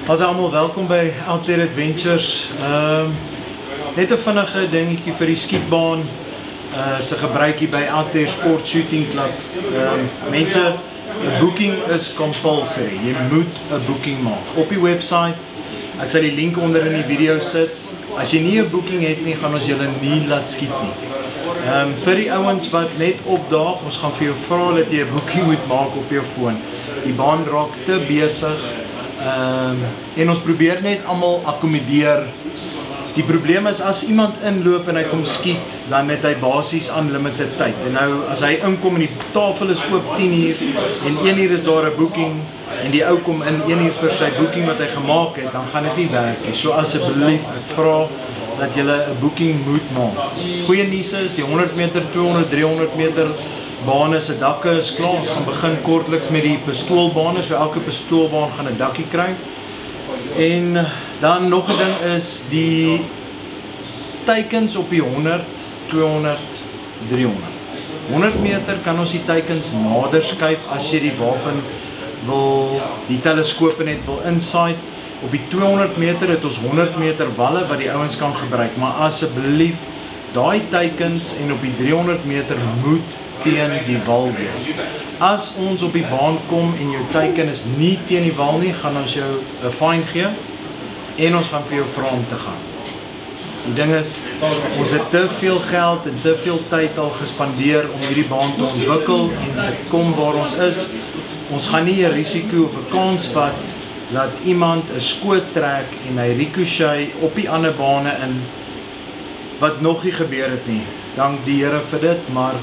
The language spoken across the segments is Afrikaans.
Hallo allemaal, welkom by Out There Adventures. Net 'n vinnige dingetjie vir die skietbaan. Se gebruik hier by Out There Sport Shooting Club. Mense, 'n booking is compulsory. Jy moet 'n booking maak op die website. Ek sal die link onder in die video sit. As jy nie 'n booking het nie, gaan ons julle nie laat skiet nie. Vir die ouens wat net opdaag, ons gaan vir jou vra dat jy 'n booking moet maak op jou foon. Die baan raak te besig. En ons probeer net almal akkommodeer. Die probleem is as iemand inloop en hy kom skiet, dan het hy basies unlimited tyd. En nou as hy inkom en die tafel is oop 10 uur en 1 uur is daar 'n booking en die ou kom in 1 uur vir sy booking wat hy gemaak het, dan gaan dit nie werk nie. So asseblief, ek vra dat julle 'n booking moet maak. Goeie nuus is die 100 meter, 200, 300 meter bane se dakke is klaar. Ons gaan begin kortliks met die pistoolbane, so elke pistoolbaan gaan 'n dakkie kry. En dan nog 'n ding is die teikens op die 100, 200, 300. 100 meter kan ons die teikens nader skuif as jy die wapen wil, die teleskope net wil insight. Op die 200 meter het ons 100 meter walle wat die ouens kan gebruik, maar asseblief daai teikens en op die 300 meter moet teen die wal wees. As ons op die baan kom en jou teiken is nie teen die wal nie, gaan ons jou 'n fine gee en ons gaan vir jou vra om te gaan. Die ding is, ons het te veel geld en te veel tyd al gespandeer om hierdie baan te ontwikkel en te kom waar ons is. Ons gaan nie 'n risiko of 'n kans vat dat iemand 'n skoot trek en hy ricochet op die ander bane in wat nog nie gebeur het nie. Dank die Here vir dit, maar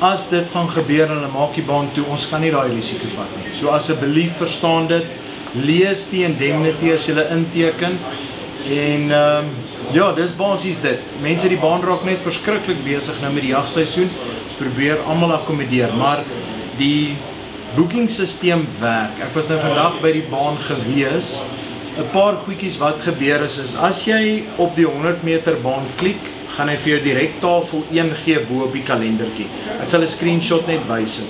as dit gaan gebeur en hulle maak die baan toe, ons kan nie daai risiko vat nie. So asseblief verstaan dit, lees die indemnity as jy inteken en ja, dis basies dit. Mense, die baan raak net verskriklik besig nou met die jagseisoen. Ons probeer almal akkommodeer, maar die boekingsisteem werk. Ek was nou vandag by die baan gewees. 'n Paar goedjies wat gebeur is as jy op die 100 meter baan klik, gaan hy vir jou direk tafel 1 gee bo op die kalendertjie. Ek sal 'n screenshot net bysit.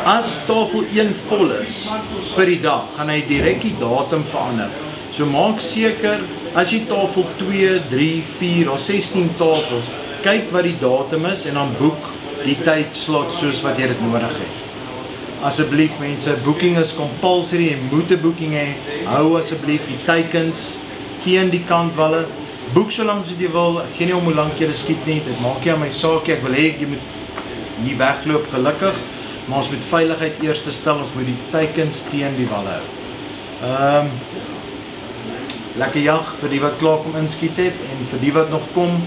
As tafel 1 vol is vir die dag, gaan hy direk die datum verander. So maak seker, as jy tafel 2, 3, 4 of 16 tafels, kyk wat die datum is en dan boek die tydslot soos wat jy dit nodig het. Asseblief mense, booking is compulsory, jy moet 'n booking hê. Hou asseblief die teikens teen die kantwalle. Boek so lank as jy wil. Ek gee nie om hoe lank jy skiet nie. Dit maak nie aan my saak nie. Ek wil hê jy moet hier wegloop gelukkig, maar ons moet veiligheid eers stel. Ons moet die teikens teen die walle hou. Lekker jag vir die wat klaar kom inskiet het en vir die wat nog kom.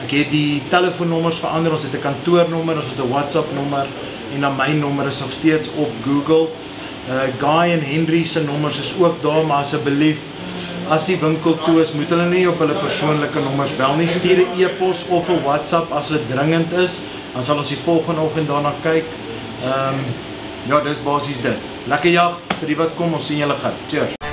Ek het die telefoonnommers verander. Ons het 'n kantoornommer, ons het 'n WhatsApp nommer en dan my nommer is nog steeds op Google. Guy en Henry se nommers is ook daar, maar asseblief, as die winkel toe is, moet hulle nie op hulle persoonlike nommers bel nie. Stuur 'n e-pos of 'n WhatsApp as dit dringend is. Dan sal ons die volgende oggend daarna kyk. Ja, dis basies dit. Lekker jag vir die wat kom. Ons sien julle gou. Cheers.